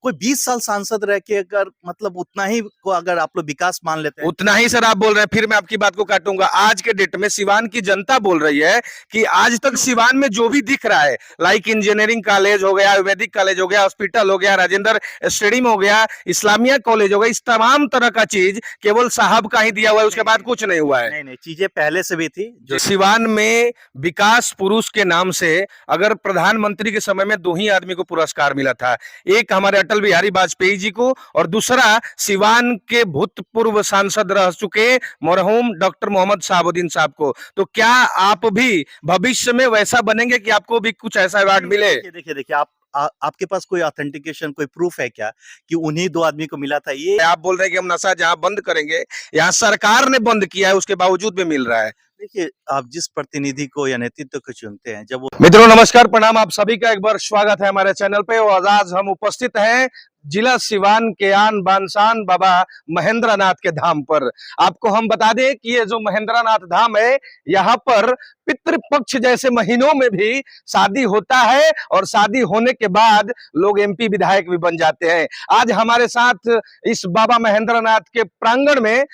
कोई 20 साल सांसद रह के अगर मतलब उतना ही को अगर आप लोग विकास मान लेते हैं, उतना ही सर आप बोल रहे हैं, फिर मैं आपकी बात को काटूंगा। आज के डेट में सिवान की जनता बोल रही है कि आज तक सिवान में जो भी दिख रहा है, लाइक इंजीनियरिंग कॉलेज हो गया, आयुर्वेदिक कॉलेज हो गया, हॉस्पिटल हो गया, राजेंद्र स्टेडियम हो गया, इस्लामिया कॉलेज हो गया, इस तमाम तरह का चीज केवल साहब का ही दिया हुआ है, उसके बाद कुछ नहीं हुआ है। नहीं नहीं, चीजें पहले से भी थी जो सिवान में विकास पुरुष के नाम से अगर प्रधानमंत्री के समय में 2 ही आदमी को पुरस्कार मिला था, एक हमारे अटल बिहारी वाजपेयी जी को और दूसरा सिवान के भूतपूर्व सांसद रह चुके मरहूम डॉक्टर मोहम्मद शहाबुद्दीन साहब को। तो क्या आप भी भविष्य में वैसा बनेंगे कि आपको भी कुछ ऐसा अवार्ड मिले? देखिए देखिए देखिए, आपके पास कोई ऑथेंटिकेशन, कोई प्रूफ है क्या कि उन्हीं 2 आदमी को मिला था? ये आप बोल रहे हैं कि हम नशा जहां बंद करेंगे, यहाँ सरकार ने बंद किया है, उसके बावजूद भी मिल रहा है। देखिए, आप जिस प्रतिनिधि को या नेतृत्व को चुनते हैं, जब वो मित्रों नमस्कार, प्रणाम, आप सभी का एक बार स्वागत है हमारे चैनल पे। और आज हम उपस्थित हैं जिला सिवान के आन बान शान बाबा महेंद्रनाथ के धाम पर। आपको हम बता दें कि ये जो महेंद्रनाथ धाम है, यहाँ पर पितृपक्ष जैसे महीनों में भी शादी होता है और शादी होने के बाद लोग एमपी विधायक भी बन जाते हैं। आज हमारे साथ इस बाबा महेंद्रनाथ के प्रांगण में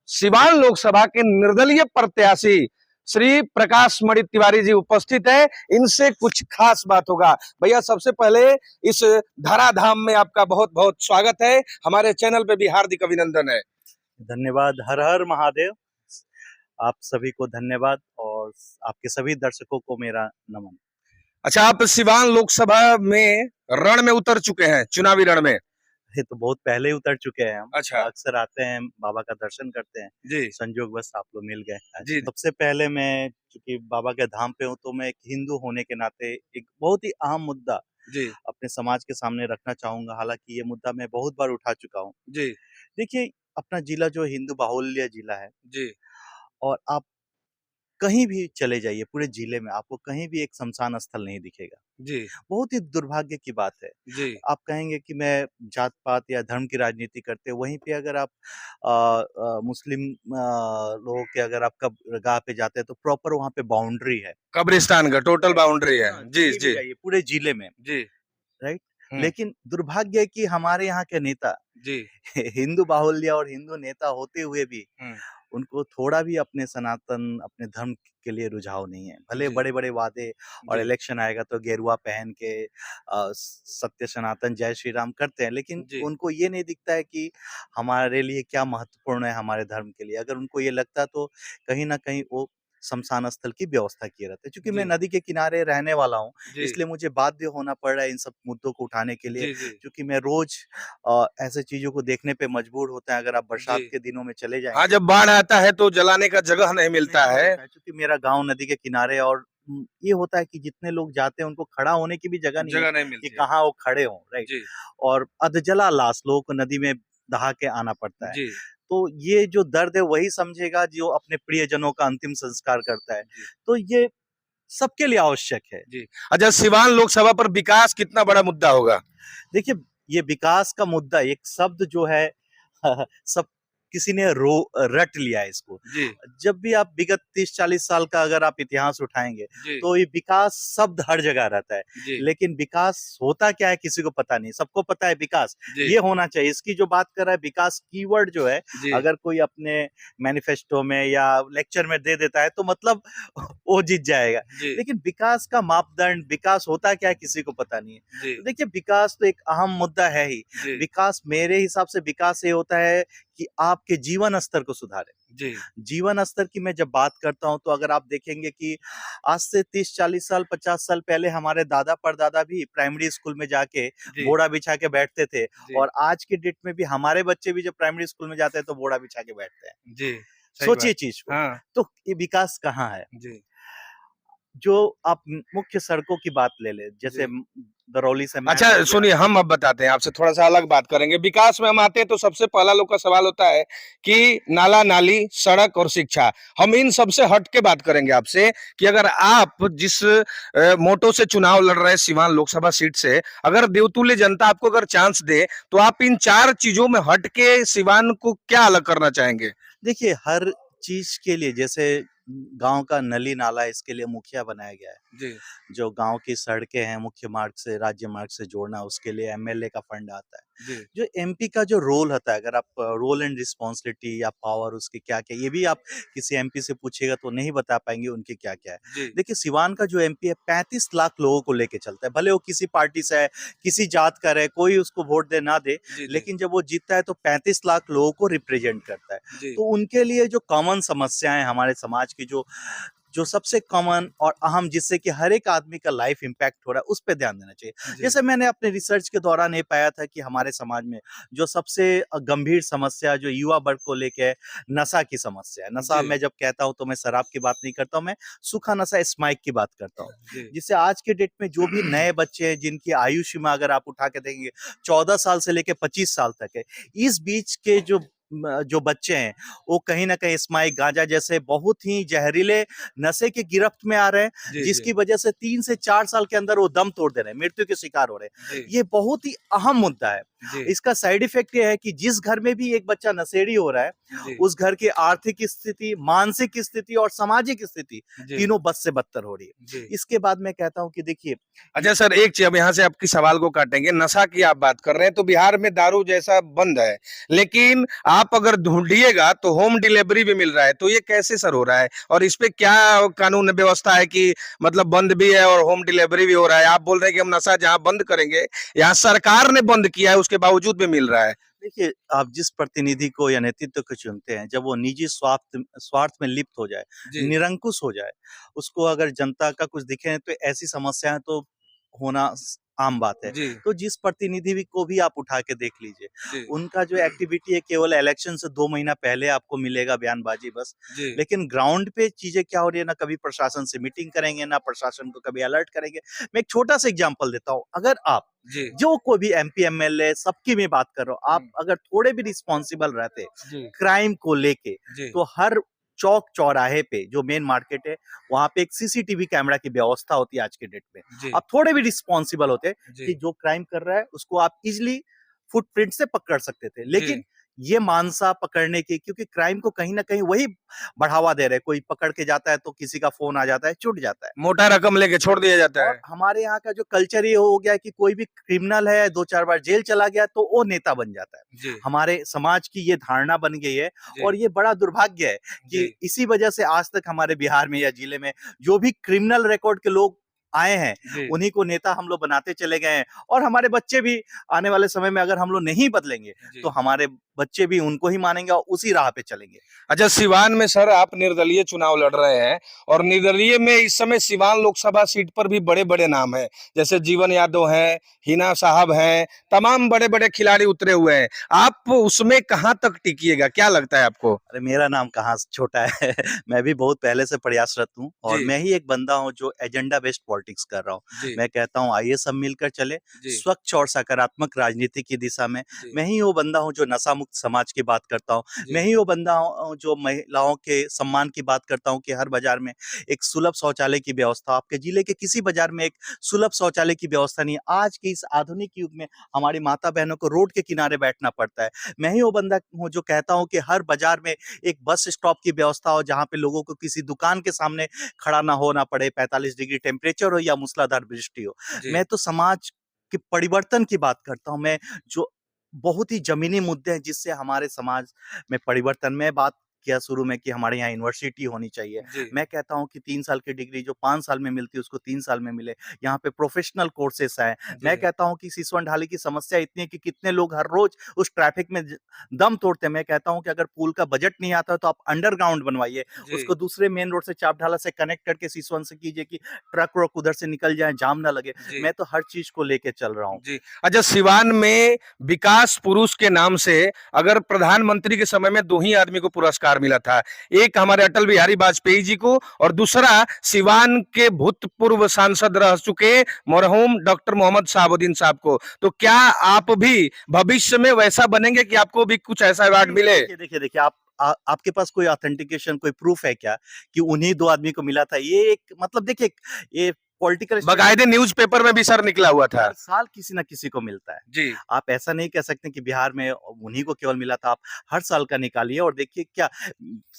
सिवान लोकसभा के निर्दलीय प्रत्याशी श्री प्रकाश मणि तिवारी जी उपस्थित है। इनसे कुछ खास बात होगा। भैया, सबसे पहले इस धराधाम में आपका बहुत बहुत स्वागत है, हमारे चैनल पे भी हार्दिक अभिनंदन है। धन्यवाद। हर हर महादेव। आप सभी को धन्यवाद और आपके सभी दर्शकों को मेरा नमन। अच्छा, आप सिवान लोकसभा में रण में उतर चुके हैं, चुनावी रण में? ये तो बहुत पहले ही उतर चुके हैं हम। अच्छा। अक्सर आते हैं, बाबा का दर्शन करते हैं। जी संजोगवश आप लोग मिल गए आज। जी। सबसे पहले मैं चूंकि बाबा के धाम पे हूँ, तो मैं एक हिंदू होने के नाते एक बहुत ही अहम मुद्दा जी अपने समाज के सामने रखना चाहूंगा। हालांकि ये मुद्दा मैं बहुत बार उठा चुका हूँ। जी देखिए, अपना जिला जो हिंदू बाहुल्य जिला है, जी और आप कहीं भी चले जाइए पूरे जिले में, आपको कहीं भी एक शमशान स्थल नहीं दिखेगा। जी बहुत ही दुर्भाग्य की बात है। जी आप कहेंगे कि मैं जात पात या धर्म की राजनीति करते हैं, वहीं पे अगर आप मुस्लिम लोगों के अगर आप कब्रगाह पे जाते हैं, तो प्रॉपर वहाँ पे बाउंड्री है। कब्रिस्तान का टोटल बाउंड्री है। हाँ, जी कहीं भी जी जाइए पूरे जिले में, जी। राइट। लेकिन दुर्भाग्य है कि हमारे यहाँ के नेता जी हिंदू बाहुल्य और हिंदू नेता होते हुए भी हम्म, उनको थोड़ा भी अपने सनातन, अपने धर्म के लिए रुझाव नहीं है। भले जी बड़े-बड़े वादे और जी इलेक्शन आएगा तो गेरुआ पहन के सत्य सनातन जय श्री राम करते हैं, लेकिन जी उनको ये नहीं दिखता है कि हमारे लिए क्या महत्वपूर्ण है हमारे धर्म के लिए। अगर उनको ये लगता तो कहीं न कहीं वो श्मशान स्थल की व्यवस्था किए रहते। चूँकि मैं जी नदी के किनारे रहने वाला हूँ, जी इसलिए मुझे बाध्य होना पड़ रहा है इन सब मुद्दों को उठाने के लिए। जी जी क्योंकि मैं रोज़ ऐसे चीज़ों को देखने पे मजबूर होते हैं। अगर आप जी। बरसात के दिनों में चले हाँ, जाएँगे, जब बाढ़ आता है तो जलाने का जगह नहीं मिलता नहीं है। मिलता है, क्योंकि मेरा गाँव नदी के किनारे, और ये होता है कि जितने लोग जाते हैं उनको खड़ा होने की भी जगह नहीं है जगह नहीं कि मिलती है। कहाँ वो खड़े हों, राइट। जी और अधजला लाश लोगों को नदी में बहा के आना पड़ता है। जी तो ये जो दर्द है वही समझेगा जो अपने प्रियजनों का अंतिम संस्कार करता है। जी तो ये सबके लिए आवश्यक है। जी। अच्छा, सिवान लोकसभा पर विकास कितना बड़ा मुद्दा होगा? देखिए, ये विकास का मुद्दा एक शब्द जो है सब किसी ने रट लिया है इसको। जी जब भी आप विगत 30-40 साल का अगर आप इतिहास उठाएँगे, जी तो ये विकास शब्द हर जगह रहता है। जी लेकिन विकास होता क्या है किसी को पता नहीं। सबको पता है विकास जी ये होना चाहिए। इसकी जो बात कर रहा है विकास कीवर्ड जो है, जी अगर कोई अपने मैनिफेस्टो में या लेक्चर में दे देता है तो मतलब वो जीत जाएगा। जी लेकिन विकास का मापदंड, विकास होता क्या है किसी को पता नहीं है। जी तो देखिए, विकास तो एक अहम मुद्दा है ही। जी विकास मेरे हिसाब से विकास ये होता है कि आपके जीवन स्तर को सुधारे। जी जीवन स्तर की मैं जब बात करता हूँ, तो अगर आप देखेंगे कि आज से 30-40 साल, 50 साल पहले हमारे दादा परदादा भी प्राइमरी स्कूल में जाके जी बोरा बिछा के बैठते थे, जी और आज के डेट में भी हमारे बच्चे भी जब प्राइमरी स्कूल में जाते हैं तो बोरा बिछा के बैठते हैं। जी। सही सोचिए बात। चीज को। हाँ तो ये विकास कहाँ है? जी जो आप मुख्य सड़कों की बात ले लें, जैसे जी। दरौली से अच्छा मैहर हो गया। सुनिए, हम अब बताते हैं आपसे, थोड़ा सा अलग बात करेंगे। विकास में हम आते हैं तो सबसे पहला लोग का सवाल होता है कि नाला नाली, सड़क और शिक्षा। हम इन सबसे हट के बात करेंगे आपसे कि अगर आप जिस मोटो से चुनाव लड़ रहे हैं सिवान लोकसभा सीट से, अगर देवतुल्य जनता आपको अगर चांस दे तो आप इन 4 चीजों में हट के सिवान को क्या अलग करना चाहेंगे? देखिए, हर चीज के लिए, जैसे गांव का नली नाला, इसके लिए मुखिया बनाया गया है। जी, जो गाँव की सड़कें हैं, मुख्य मार्ग से राज्य मार्ग से जोड़ना, उसके लिए एमएलए का फंड आता है। जी, जो एमपी का जो रोल होता है, अगर आप रोल एंड रिस्पॉन्सिबिलिटी या पावर उसकी क्या-क्या, ये भी आप किसी एमपी से पूछिएगा तो नहीं बता पाएँगे उनकी क्या-क्या है। जी, देखिए, सिवान का जो एमपी है 35 लाख लोगों को लेके चलता है, भले वो किसी पार्टी से है, किसी जात का रहे, कोई उसको वोट दे ना दे, जी, जी, लेकिन जब वो जीतता है तो 35 लाख लोगों को रिप्रेजेंट करता है। जी, तो उनके लिए जो कॉमन समस्याएँ हमारे समाज की, जो जो सबसे कॉमन और अहम, जिससे कि हर एक आदमी का लाइफ इम्पैक्ट हो रहा है, उस पे ध्यान देना चाहिए। जी, जैसे मैंने अपने रिसर्च के दौरान ये पाया था कि हमारे समाज में जो सबसे गंभीर समस्या जो युवा वर्ग को लेके है, नशा की समस्या है। नशा जी, मैं जब कहता हूँ तो मैं शराब की बात नहीं करता हूँ, मैं सूखा नशा स्माइक की बात करता हूँ। जी, जिससे आज के डेट में जो भी नए बच्चे हैं, जिनकी आयु सीमा अगर आप उठा के देखेंगे 14 साल से लेके 25 साल तक है। इस बीच के जो बच्चे हैं, वो कहीं न कहीं स्माइक, गांजा जैसे बहुत ही जहरीले नशे की गिरफ्त में आ रहे हैं, जी, जी, जिसकी वजह से 3 से 4 साल के अंदर वो दम तोड़ दे रहे हैं, मृत्यु के शिकार हो रहे हैं। जी, ये बहुत ही अहम मुद्दा है। जी, इसका साइड इफ़ेक्ट ये है कि जिस घर में भी एक बच्चा नशेड़ी हो रहा है, जी, उस घर की आर्थिक स्थिति, मानसिक स्थिति और सामाजिक स्थिति जी, तीनों बद से बदतर हो रही है। जी। इसके बाद मैं कहता हूँ कि देखिए, ये अच्छा सर, एक चीज़ अब यहाँ से आपकी सवाल को काटेंगे, नशा की आप बात कर रहे हैं, तो बिहार में दारू जैसा बंद है, लेकिन आप अगर ढूँढिएगा तो होम डिलीवरी भी मिल रहा है, तो ये कैसे सर हो रहा है? और इस पे क्या कानून व्यवस्था है कि मतलब बंद भी है और होम डिलीवरी भी हो रहा है? आप बोल रहे हैं कि हम नशा जहाँ बंद करेंगे, यहाँ सरकार ने बंद किया है, उसके बावजूद भी मिल रहा है। देखिए, आप जिस प्रतिनिधि को या नेतृत्व को चुनते हैं, जब वो निजी स्वार्थ स्वार्थ में लिप्त हो जाए, जी, निरंकुश हो जाए, उसको अगर जनता का कुछ दिखे तो ऐसी समस्याएँ तो होना आम बात है। जी, तो जिस प्रतिनिधि भी को भी आप उठा के देख लीजिए, जी, उनका जो एक्टिविटी है केवल इलेक्शन से 2 महीना पहले आपको मिलेगा बयानबाजी बस। जी, लेकिन ग्राउंड पे चीज़ें क्या हो रही है, ना कभी प्रशासन से मीटिंग करेंगे, ना प्रशासन को कभी अलर्ट करेंगे। मैं एक छोटा-सा एग्ज़ाम्पल देता हूँ, अगर आप जी, जो कोई भी एमपी, एमएलए सबकी मैं बात कर रहा हूँ, आप हुँ, अगर थोड़े भी रिस्पॉन्सिबल रहते जी, क्राइम को लेके, जी, तो हर चौक-चौराहे पे जो मेन मार्केट है, वहाँ पे एक सीसीटीवी कैमरा की व्यवस्था होती है आज के डेट में। जी, आप थोड़े भी रिस्पॉन्सिबल होते कि जी, जो क्राइम कर रहा है, उसको आप ईज़िली फुटप्रिंट से पकड़ सकते थे। जी। लेकिन ये मानसा पकड़ने की, क्योंकि क्राइम को कहीं न कहीं वही बढ़ावा दे रहे हैं। कोई पकड़ के जाता है तो किसी का फ़ोन आ जाता है, छूट जाता है। मोटा रकम लेके छोड़ दिया जाता और है। हमारे यहाँ का जो कल्चर ये हो गया है कि कोई भी क्रिमिनल है, 2-4 बार जेल चला गया तो वो नेता बन जाता है। जी, हमारे समाज की ये धारणा बन गई है, जी, और ये बड़ा दुर्भाग्य है कि जी, इसी वजह से आज तक हमारे बिहार में या जिले में जो भी क्रिमिनल रिकॉर्ड के लोग आए हैं, जी, उन्हीं को नेता हम लोग बनाते चले गए हैं। और हमारे बच्चे भी आने वाले समय में अगर हम लोग नहीं बदलेंगे, तो जी। हमारे बच्चे भी उनको ही मानेंगे और उसी राह पे चलेंगे। अच्छा, सिवान में सर आप निर्दलीय चुनाव लड़ रहे हैं और निर्दलीय में इस समय सिवान लोकसभा सीट पर भी बड़े-बड़े नाम हैं, जैसे जीवन यादव हैं, हिना साहब हैं, तमाम बड़े-बड़े खिलाड़ी उतरे हुए हैं। आप उसमें कहाँ तक टिकिएगा? क्या लगता है आपको? अरे मेरा नाम कहाँ छोटा है। मैं भी बहुत पहले से प्रयासरत हूँ, और जी, मैं ही एक बंदा हूँ जो एजेंडा बेस्ड पॉलिटिक्स कर रहा हूँ। जी, मैं कहता हूँ आइए सब मिलकर चले जी, स्वच्छ और सकारात्मक राजनीति की दिशा में। जी, मैं ही वो बंदा हूँ जो नशा मुक्त समाज की बात करता हूँ। मैं जी, ही वो बंदा हूँ जो महिलाओं के सम्मान की बात करता हूँ कि हर बाजार में एक सुलभ शौचालय की व्यवस्था। आपके जिले के किसी बाजार में एक सुलभ शौचालय की व्यवस्था नहीं है। आज के इस आधुनिक युग में हमारी माता बहनों को रोड के किनारे बैठना पड़ता है। मैं ही वो बंदा हूँ जो कहता हूँ कि हर बाजार में एक बस स्टॉप की व्यवस्था हो, जहाँ पे लोगों को किसी दुकान के सामने खड़ा ना होना पड़े, 45 डिग्री टेम्परेचर हो या मूसलाधार वृष्टि हो। जी, मैं तो समाज के परिवर्तन की बात करता हूँ। मैं जो बहुत ही ज़मीनी मुद्दे हैं जिससे हमारे समाज में परिवर्तन, मैं बात किया शुरू में कि हमारे यहाँ यूनिवर्सिटी होनी चाहिए। जी, मैं कहता हूँ कि 3 साल की डिग्री जो 5 साल में मिलती है उसको 3 साल में मिले। यहाँ पे प्रोफ़ेशनल कोर्सेज़ आएँ। मैं जी, कहता हूँ कि सिसवन ढाली की समस्या इतनी है कि कितने लोग हर रोज़ उस ट्रैफ़िक में दम तोड़ते हैं। मैं कहता हूँ कि अगर पुल का बजट नहीं आता है तो आप अंडरग्राउंड बनवाइए। जी, उसको दूसरे मेन रोड से चापढाला से कनेक्ट करके सिसवन से कीजिए कि ट्रक-व्रक उधर से निकल जाए, जाम ना लगे। जी। मैं तो हर चीज़ को लेके चल रहा हूँ। जी। अच्छा, सिवान में विकास पुरुष के नाम से अगर प्रधानमंत्री के समय में 2 ही आदमी को पुरस्कार मिला था। एक हमारे अटल बिहारी वाजपेयी जी को और दूसरा सिवान के भूतपूर्व सांसद रह चुके मरहूम डॉक्टर मोहम्मद शहाबुद्दीन साहब को। तो क्या आप भी भविष्य में वैसा बनेंगे कि आपको भी कुछ ऐसा अवार्ड नहीं, मिले? देखिए आप आपके पास कोई ऑथेंटिकेशन, कोई प्रूफ है क्या कि उन्हीं 2 आदमी को मिला था? ये एक मतलब देखिए, ये पॉलिटिकल बकायदे न्यूज़पेपर में भी सर निकला हुआ था। हर साल किसी ना किसी को मिलता है। जी आप ऐसा नहीं कह सकते कि बिहार में उन्हीं को केवल मिला था। आप हर साल का निकालिए और देखिए क्या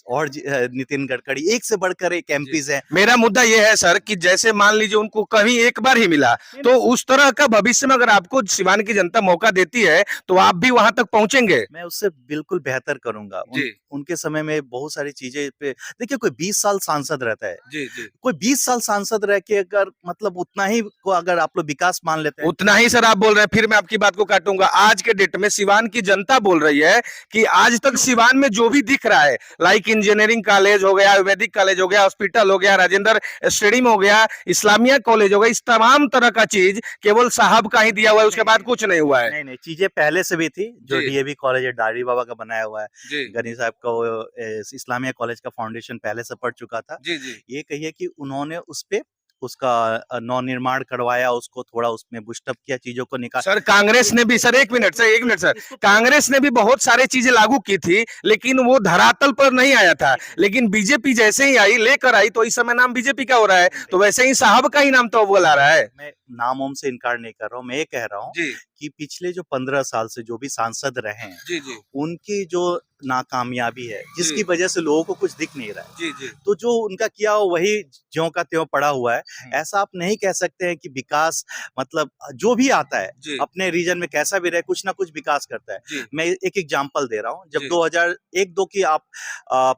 और नितिन गडकरी एक से बढ़कर एक एमपीज हैं। मेरा मुद्दा ये है सर कि जैसे मान लीजिए उनको कहीं एक बार ही मिला, तो उस तरह का भविष्य में अगर आपको सिवान की जनता मौका देती है तो आप भी वहां तक पहुंचेंगे। मैं उससे बिल्कुल बेहतर करूंगा। जी उनके समय में बहुत सारी चीजें पे देखिए, कोई 20 साल सांसद रहता है, जी जी कोई 20 साल सांसद रह के अगर मतलब उतना ही को अगर आप लोग विकास मान लेते हैं। उतना ही सर आप बोल रहे हैं, फिर मैं आपकी बात को काटूंगा। आज के डेट में सिवान की जनता बोल रही है कि आज तक सिवान में जो भी दिख रहा है, लाइक इंजीनियरिंग कॉलेज हो गया, आयुर्वेदिक कॉलेज हो गया, हॉस्पिटल हो गया, राजेंद्र स्टेडियम हो गया, इस्लामिया कॉलेज हो गया, इस तमाम तरह का चीज केवल साहब का ही दिया हुआ है, उसके बाद कुछ नहीं हुआ है। नहीं नहीं, चीजें पहले से भी थी। जो जी। डीएवी कॉलेज है दाढ़ी बाबा का बनाया हुआ है, जी गनी साहब का वो इस्लामिया कॉलेज का फाउंडेशन पहले से पड़ चुका था। जी जी ये कहिए कि उन्होंने उस पे उसका नवनिर्माण करवाया, उसको थोड़ा उसमें बुस्टअप किया, चीजों को निकाल। सर कांग्रेस ने भी सर, एक मिनट सर, एक मिनट सर, कांग्रेस ने भी बहुत सारे चीजें लागू की थी, लेकिन वो धरातल पर नहीं आया था। लेकिन बीजेपी जैसे ही आई, लेकर आई, तो इस समय नाम बीजेपी का हो रहा है, तो वैसे ही साहब का ही नाम तो अव्वल आ रहा है। मैं नाम ओम से इनकार नहीं कर रहा हूँ। मैं ये कह रहा हूँ जी कि पिछले जो 15 साल से जो भी सांसद रहे हैं, जी जी उनकी जो नाकामयाबी है, जिसकी जी वजह से लोगों को कुछ दिख नहीं रहा है, जी जी तो जो उनका किया हो वही ज्यों का त्यों पड़ा हुआ है। ऐसा आप नहीं कह सकते हैं कि विकास मतलब जो भी आता है जी अपने रीजन में कैसा भी रहे, कुछ ना कुछ विकास करता है। जी मैं एक एग्जांपल दे रहा हूँ। जब जी 2001-2 की आप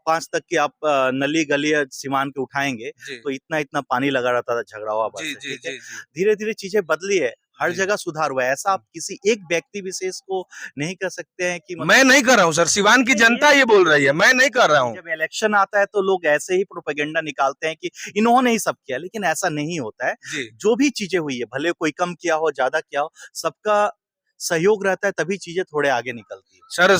5 तक की आप नली गली सीमान के उठाएंगे जी तो इतना इतना पानी लगा रहता था झगड़ावा बस जी से, जी ठीक है। जी जी धीरे धीरे चीजें बदली है, हर जी। जगह सुधार हुआ है। ऐसा आप किसी एक व्यक्ति विशेष को नहीं कर सकते हैं कि मैं नहीं कर रहा हूँ सर, सिवान की जनता ये बोल रही है, मैं नहीं कर रहा हूँ। जब इलेक्शन आता है तो लोग ऐसे ही प्रोपेगेंडा निकालते हैं कि इन्होंने ही सब किया, लेकिन ऐसा नहीं होता है। जी जो भी चीजें हुई है, भले कोई कम किया हो ज्यादा किया हो, सबका सहयोग रहता है तभी चीजें थोड़े आगे निकलती है। सर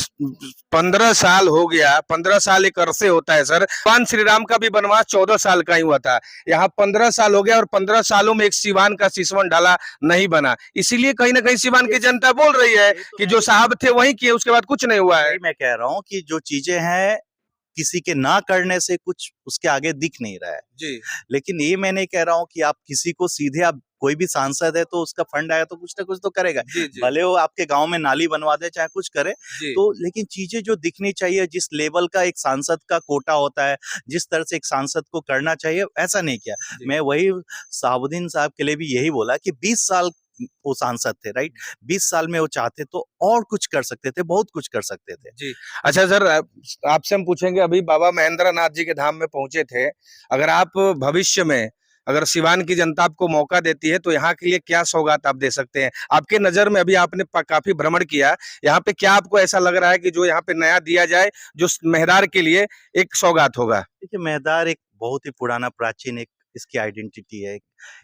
15 साल हो गया, 15 साल एक अरसे होता है सर। भगवान श्री राम का भी वनवास 14 साल का ही हुआ था, यहाँ 15 साल हो गया और 15 सालों में एक सिवान का सिसवन डाला नहीं बना। इसीलिए कहीं ना कहीं सिवान की जनता बोल रही है कि जो साहब थे वही किए, उसके बाद कुछ नहीं हुआ है। यही मैं कह रहा हूँ कि जो चीजें हैं किसी के ना करने से कुछ उसके आगे दिख नहीं रहा है। जी लेकिन ये मैं नहीं कह रहा हूँ कि आप किसी को सीधे आप कोई भी सांसद है तो उसका फंड आया तो कुछ ना कुछ तो करेगा। जी जी भले वो आपके गांव में नाली बनवा दे चाहे कुछ करे, जी तो लेकिन चीजें जो दिखनी चाहिए, जिस लेवल का एक सांसद का कोटा होता है, जिस तरह से एक सांसद को करना चाहिए, ऐसा नहीं किया। जी। मैं वही साबुद्दीन साहब के लिए भी यही बोला कि 20 साल वो सांसद थे, राइट। 20 साल में वो चाहते तो और कुछ कर सकते थे, बहुत कुछ कर सकते थे। जी अच्छा सर, आपसे हम पूछेंगे, अभी बाबा महेंद्र नाथ जी के धाम में पहुंचे थे, अगर आप भविष्य में अगर सिवान की जनता आपको मौका देती है तो यहाँ के लिए क्या सौगात आप दे सकते हैं? आपके नजर में, अभी आपने काफी भ्रमण किया, यहाँ पे क्या आपको ऐसा लग रहा है कि जो यहाँ पे नया दिया जाए, जो मेहदार के लिए एक सौगात होगा? देखिए, मेहदार एक बहुत ही पुराना प्राचीन एक इसकी आइडेंटिटी है।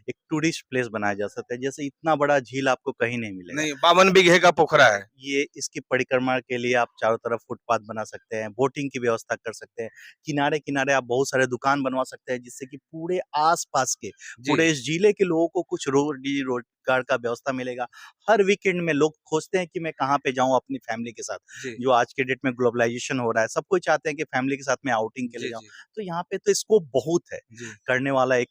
एक टूरिस्ट प्लेस बनाया जा सकता है। जैसे इतना बड़ा झील आपको कहीं नहीं मिलेगा। नहीं, 52 बीघे का पोखरा है। ये इसकी परिक्रमा के लिए आप चारों तरफ फुटपाथ बना सकते हैं, बोटिंग की व्यवस्था कर सकते हैं, किनारे किनारे आप बहुत सारे दुकान बनवा सकते हैं, जिससे कि पूरे आसपास के जी पूरे इस जिले के लोगों को कुछ रोजगार का व्यवस्था मिलेगा। हर वीकेंड में लोग खोजते हैं कि मैं कहाँ पे जाऊं अपनी फैमिली के साथ। जी जो आज के डेट में ग्लोबलाइजेशन हो रहा है, सब कोई चाहते हैं कि फैमिली के साथ में आउटिंग के लिए जी जाऊं। जी तो यहाँ पे तो स्कोप बहुत है। जी। करने वाला एक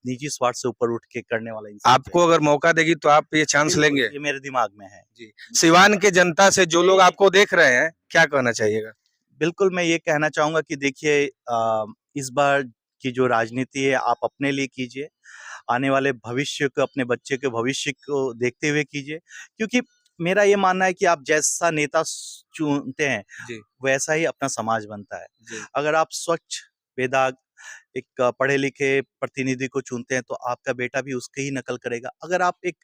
निजी स्वार्थ से ऊपर उठ के करने वाला इंसान आपको अगर मौका देगी तो आप ये चांस चाहिए। लेंगे? ये मेरे दिमाग में है। जी। सिवान के जनता से जो लोग आपको देख रहे हैं, क्या कहना चाहिएगा? बिल्कुल, मैं ये कहना चाहूँगा कि देखिए, इस बार की जो राजनीति है आप अपने लिए कीजिए, आने वाले भविष्य को, अपने बच्चे के भविष्य को देखते हुए कीजिए। क्योंकि मेरा ये मानना है कि आप जैसा नेता चुनते हैं, जी वैसा ही अपना समाज बनता है। जी अगर आप स्वच्छ, बेदाग, एक पढ़े-लिखे प्रतिनिधि को चुनते हैं, तो आपका बेटा भी उसकी ही नकल करेगा। अगर आप एक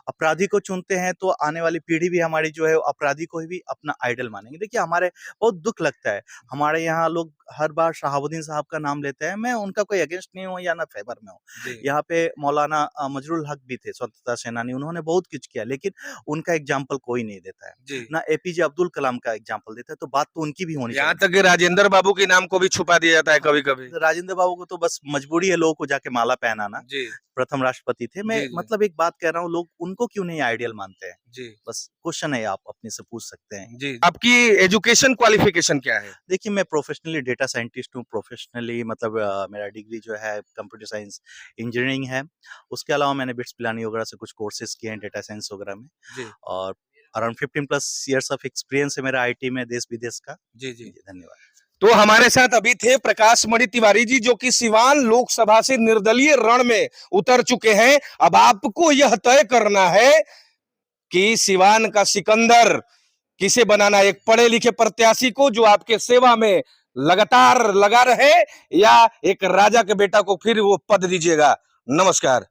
अपराधी को चुनते हैं, तो आने वाली पीढ़ी भी हमारी जो है, अपराधी को भी अपना आइडल मानेंगे। देखिए, हमारे बहुत दुःख लगता है, हमारे यहाँ लोग हर बार शहाबुद्दीन साहब का नाम लेते हैं। मैं उनका कोई अगेंस्ट नहीं हूँ या ना फेवर में हूँ। जी यहाँ पे मौलाना मजरूल हक भी थे, स्वतंत्रता सेनानी, उन्होंने बहुत कुछ किया, लेकिन उनका एग्जाम्पल कोई नहीं देता है। जी। ना एपीजे अब्दुल कलाम का एग्जाम्पल देता है, तो बात तो उनकी भी होनी यहाँ चाहिए। तक कि राजेंद्र बाबू के नाम को भी छुपा दिया जाता है कभी कभी। राजेंद्र बाबू लोगों को तो बस मजबूरी है लोगों को जाके माला पहनाना। जी प्रथम राष्ट्रपति थे। मैं जी जी मतलब एक बात कह रहा हूँ, लोग उनको क्यों नहीं आइडियल मानते हैं? जी बस क्वेश्चन है, आप अपने से पूछ सकते हैं। जी। आपकी एजुकेशन क्वालिफिकेशन क्या है? देखिए, मैं प्रोफेशनली डेटा साइंटिस्ट हूँ। प्रोफेशनली मतलब मेरा डिग्री जो है कंप्यूटर साइंस इंजीनियरिंग है। उसके अलावा मैंने बिट्स पिलानी वगैरह से कुछ कोर्सेज किए हैं डेटा साइंस वगैरह में। जी और around 15 plus years of experience है मेरा आईटी में, देश विदेश का। जी जी। जी, धन्यवाद। तो हमारे साथ अभी थे प्रकाश मणि तिवारी जी, जो कि सिवान लोकसभा से निर्दलीय रण में उतर चुके हैं। अब आपको यह तय करना है कि सिवान का सिकंदर किसे बनाना, एक पढ़े लिखे प्रत्याशी को जो आपके सेवा में लगातार लगा रहे, या एक राजा के बेटा को फिर वो पद दीजिएगा। नमस्कार।